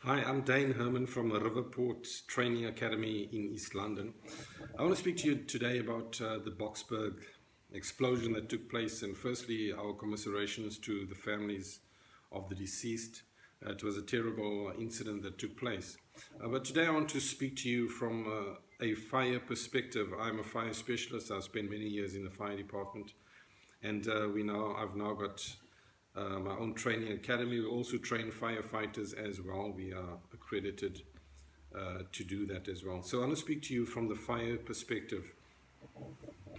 Hi, I'm Dane Herman from Riverport Training Academy in East London. I want to speak to you today about the Boksburg explosion that took place, and firstly our commiserations to the families of the deceased. It was a terrible incident that took place. But today I want to speak to you from a fire perspective. I'm a fire specialist. I've spent many years in the fire department, and I've now got my own training academy. We also train firefighters as well. We are accredited to do that as well. So I want to speak to you from the fire perspective.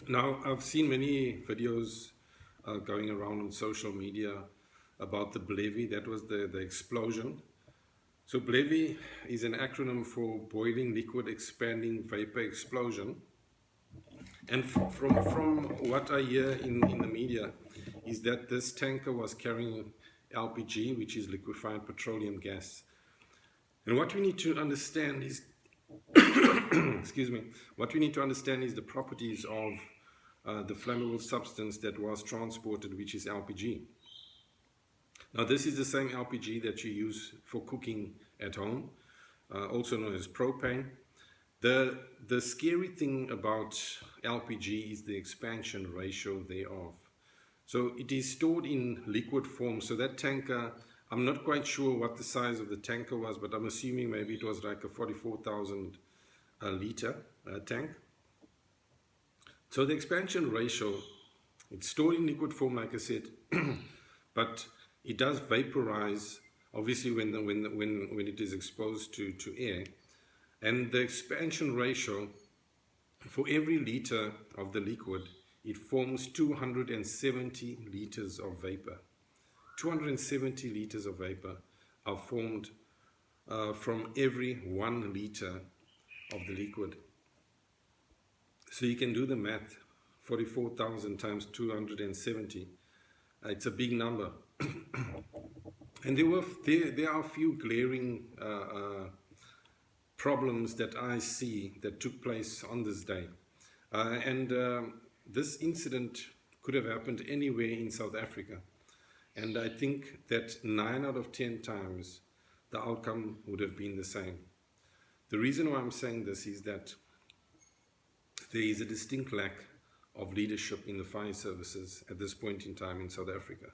Now, I've seen many videos going around on social media about the BLEVI. That was the explosion. So BLEVI is an acronym for Boiling Liquid Expanding Vapor Explosion. And from what I hear in the media is that this tanker was carrying LPG, which is liquefied petroleum gas. And what we need to understand is, excuse me, what we need to understand is the properties of the flammable substance that was transported, which is LPG. Now, this is the same LPG that you use for cooking at home, also known as propane. The scary thing about LPG is the expansion ratio thereof. So it is stored in liquid form. So that tanker, I'm not quite sure what the size of the tanker was, but I'm assuming maybe it was like a 44,000 liter tank. So the expansion ratio, it's stored in liquid form, like I said, but it does vaporize, obviously, when it is exposed to air. And the expansion ratio, for every liter of the liquid, it forms 270 liters of vapor. 270 liters of vapor are formed from every 1 liter of the liquid. So you can do the math, 44,000 times 270. It's a big number. And there are a few glaring problems that I see that took place on this day. This incident could have happened anywhere in South Africa. And I think that 9 out of 10 times the outcome would have been the same. The reason why I'm saying this is that there is a distinct lack of leadership in the fire services at this point in time in South Africa.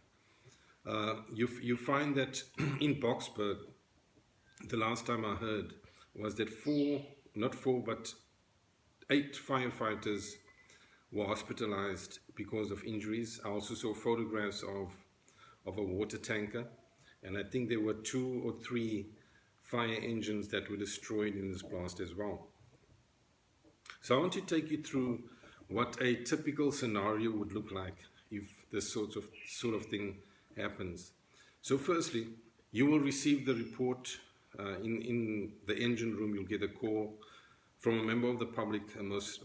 You find that in Boksburg, the last time I heard was that 8 firefighters were hospitalized because of injuries. I also saw photographs of a water tanker, and I think there were 2 or 3 fire engines that were destroyed in this blast as well. So I want to take you through what a typical scenario would look like if this sort of thing happens. So firstly, you will receive the report in the engine room. You'll get a call from a member of the public, most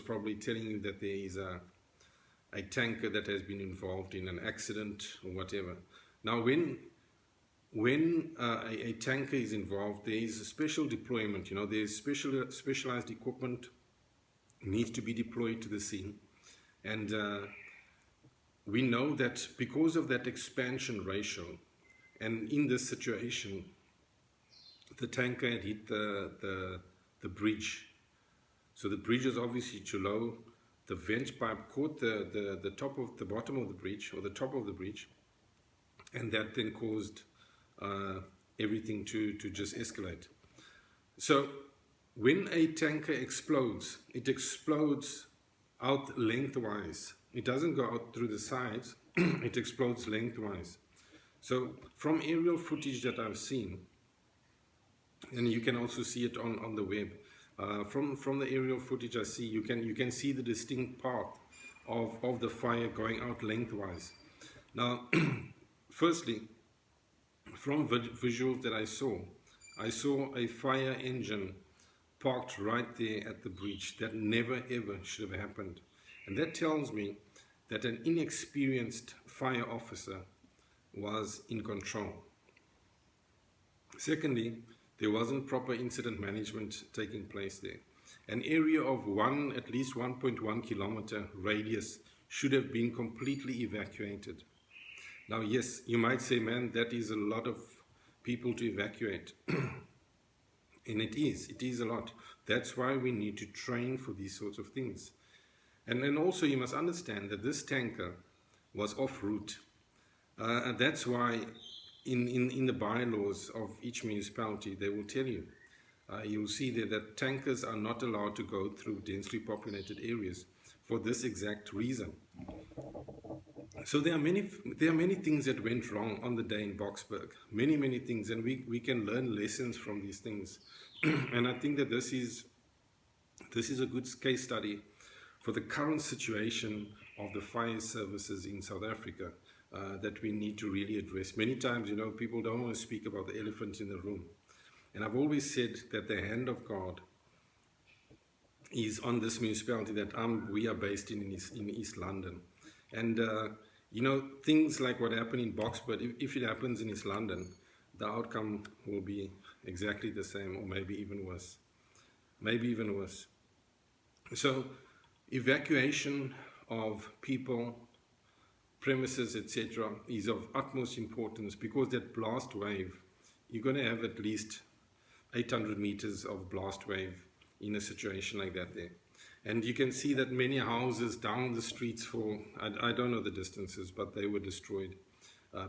probably telling you that there is a tanker that has been involved in an accident or whatever. Now, when a tanker is involved, there is a special deployment. There's specialized equipment needs to be deployed to the scene, and we know that because of that expansion ratio, and in this situation, the tanker had hit the bridge. So the bridge is obviously too low. The vent pipe caught the bottom of the bridge, or the top of the bridge, and that then caused everything to just escalate. So when a tanker explodes, it explodes out lengthwise. It doesn't go out through the sides, it explodes lengthwise. So from aerial footage that I've seen, and you can also see it on the web, from the aerial footage I see, you can see the distinct path of the fire going out lengthwise. Now, firstly, from visuals that I saw a fire engine parked right there at the breach. That never ever should have happened. And that tells me that an inexperienced fire officer was in control. Secondly, there wasn't proper incident management taking place there. An area of at least 1.1 kilometer radius should have been completely evacuated. Now, yes, you might say, man, that is a lot of people to evacuate. And it is a lot. That's why we need to train for these sorts of things. And then also you must understand that this tanker was off route. And that's why in the bylaws of each municipality, they will tell you, you'll see there that tankers are not allowed to go through densely populated areas for this exact reason. So there are many things that went wrong on the day in Boksburg. Many things, and we can learn lessons from these things. And I think that this is a good case study for the current situation of the fire services in South Africa that we need to really address. Many times, people don't want to speak about the elephant in the room. And I've always said that the hand of God is on this municipality that we are based in East London. And, things like what happened in Boksburg, if it happens in East London, the outcome will be exactly the same, or maybe even worse. So, evacuation of people, premises, etc. is of utmost importance, because that blast wave, you're going to have at least 800 meters of blast wave in a situation like that there. And you can see that many houses down the streets I don't know the distances, but they were destroyed.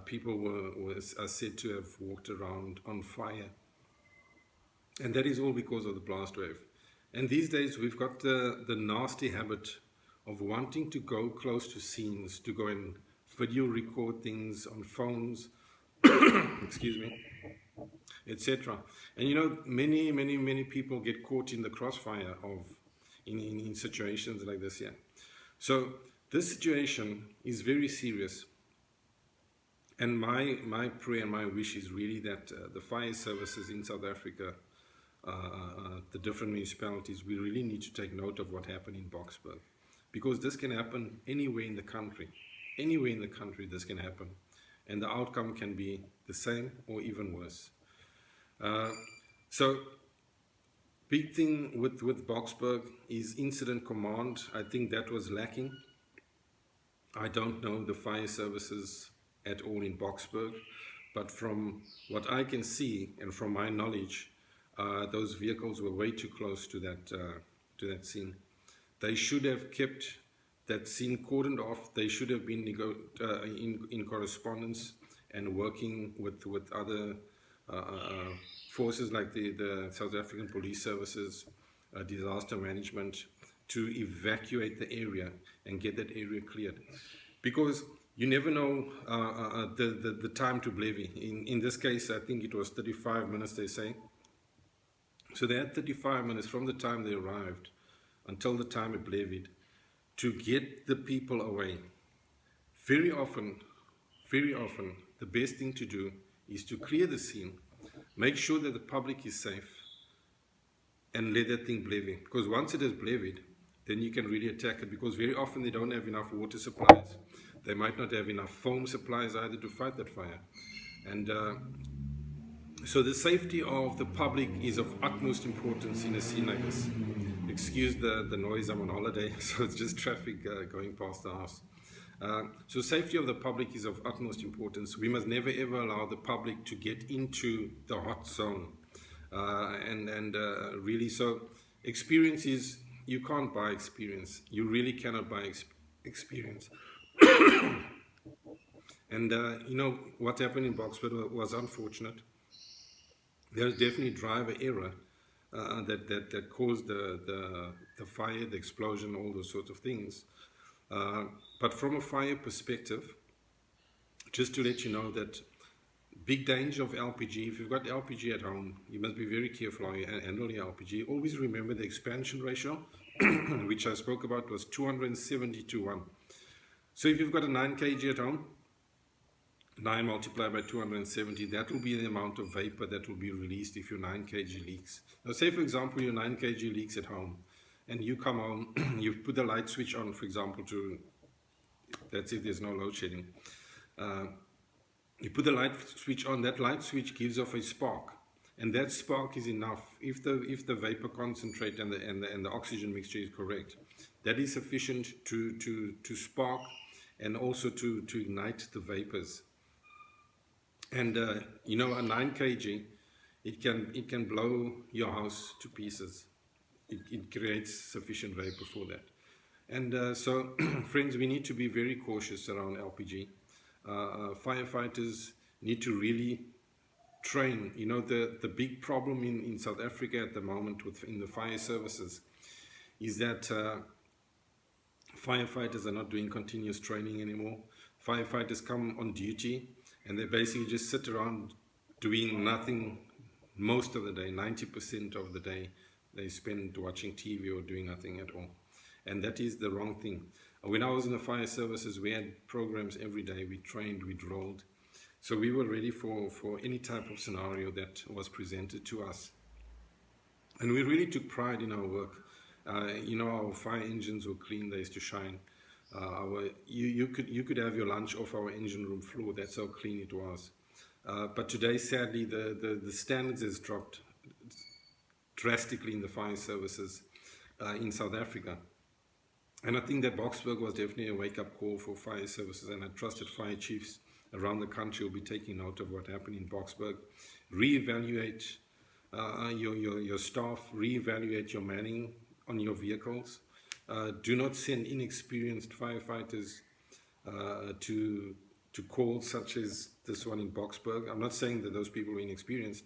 People are said to have walked around on fire. And that is all because of the blast wave. And these days we've got the nasty habit of wanting to go close to scenes, to go and video record things on phones, excuse me, etc. And many people get caught in the crossfire in situations like this here. So this situation is very serious. And my prayer and my wish is really that the fire services in South Africa, the different municipalities, we really need to take note of what happened in Boksburg. Because this can happen anywhere in the country. Anywhere in the country this can happen. And the outcome can be the same or even worse. So, big thing with Boksburg is incident command. I think that was lacking. I don't know the fire services at all in Boksburg, but from what I can see and from my knowledge, those vehicles were way too close to that scene. They should have kept that scene cordoned off. They should have been in correspondence and working with other forces like the South African Police Services, disaster management, to evacuate the area and get that area cleared. Because you never know the time to levy. In this case, I think it was 35 minutes, they say. So they had 35 minutes from the time they arrived until the time it levied to get the people away. Very often, the best thing to do is to clear the scene, make sure that the public is safe, and let that thing levy. Because once it is levied, then you can really attack it, because very often they don't have enough water supplies. They might not have enough foam supplies either to fight that fire. And so the safety of the public is of utmost importance in a scene like this. Excuse the noise, I'm on holiday, so it's just traffic going past the house. So safety of the public is of utmost importance. We must never ever allow the public to get into the hot zone. Really, so experience is, you can't buy experience. You really cannot buy experience. And what happened in Boksburg was unfortunate. There's definitely driver error that caused the fire, the explosion, all those sorts of things. But from a fire perspective, just to let you know that big danger of LPG, if you've got LPG at home, you must be very careful how you handle your LPG. Always remember the expansion ratio, which I spoke about, was 270 to 1. So if you've got a 9 kg at home, 9 multiplied by 270, that will be the amount of vapor that will be released if your 9 kg leaks. Now say for example your 9 kg leaks at home, and you come home, you've put the light switch on, for example, that's if there's no load shedding. You put the light switch on, that light switch gives off a spark, and that spark is enough. If the vapor concentrate and the oxygen mixture is correct, that is sufficient to spark and also to ignite the vapors. And you know, a 9 kg, it can blow your house to pieces. It creates sufficient vapor for that. And so, friends, we need to be very cautious around LPG. Firefighters need to really train. You know, the big problem in South Africa at the moment in the fire services is that firefighters are not doing continuous training anymore. Firefighters come on duty and they basically just sit around doing nothing most of the day. 90% of the day they spend watching TV or doing nothing at all. And that is the wrong thing. When I was in the fire services, we had programs every day. We trained, we drilled. So we were ready for any type of scenario that was presented to us. And we really took pride in our work. You know, our fire engines were clean, they used to shine. You could have your lunch off our engine room floor, that's how clean it was. But today, sadly, the standards has dropped drastically in the fire services in South Africa. And I think that Boksburg was definitely a wake-up call for fire services, and I trusted fire chiefs around the country will be taking note of what happened in Boksburg. Reevaluate your staff, reevaluate your manning on your vehicles. Do not send inexperienced firefighters to calls such as this one in Boksburg. I'm not saying that those people are inexperienced.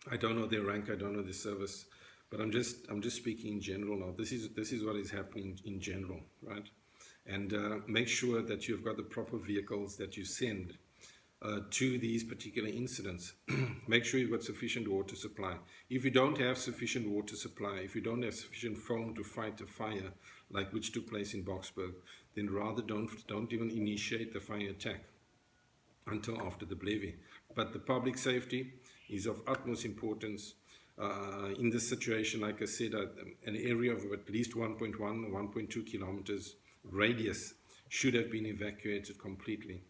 I don't know their rank, I don't know their service, but I'm just speaking in general now. This is what is happening in general, right? And make sure that you've got the proper vehicles that you send to these particular incidents. Make sure you've got sufficient water supply. If you don't have sufficient water supply, if you don't have sufficient foam to fight a fire, like which took place in Boksburg, then rather don't even initiate the fire attack until after the Blevy. But the public safety is of utmost importance. In this situation, like I said, an area of at least 1.1 or 1.2 kilometers radius should have been evacuated completely.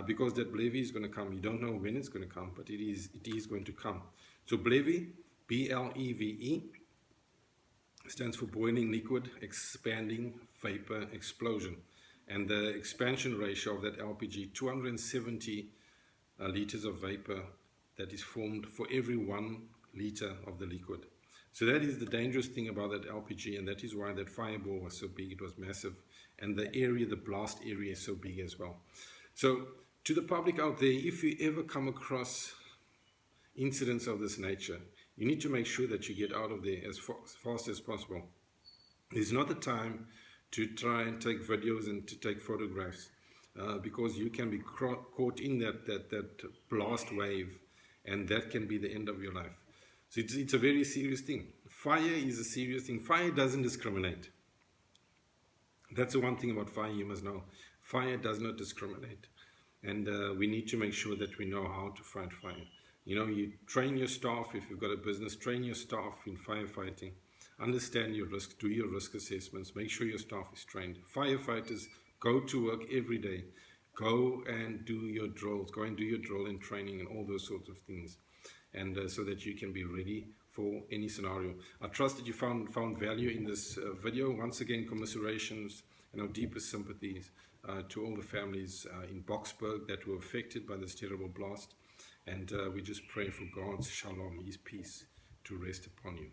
Because that Blevy is going to come. You don't know when it's going to come, but it is going to come. So Blevy, B-L-E-V-E, stands for boiling liquid, expanding vapor explosion. And the expansion ratio of that LPG, 270 liters of vapor that is formed for every 1 liter of the liquid. So that is the dangerous thing about that LPG, and that is why that fireball was so big. It was massive, and the area, the blast area, is so big as well. So to the public out there, if you ever come across incidents of this nature, you need to make sure that you get out of there as fast as possible. It's not the time to try and take videos and to take photographs, because you can be caught in that blast wave, and that can be the end of your life. So it's a very serious thing. Fire is a serious thing. Fire doesn't discriminate. That's the one thing about fire you must know. Fire does not discriminate. And we need to make sure that we know how to fight fire. You know, you train your staff. If you've got a business, train your staff in firefighting. Understand your risk, do your risk assessments, make sure your staff is trained. Firefighters, go to work every day. Go and do your drills. Go and do your drill and training and all those sorts of things. And so that you can be ready for any scenario. I trust that you found value in this video. Once again, commiserations and our deepest sympathies to all the families in Boksburg that were affected by this terrible blast. And we just pray for God's shalom, His peace, to rest upon you.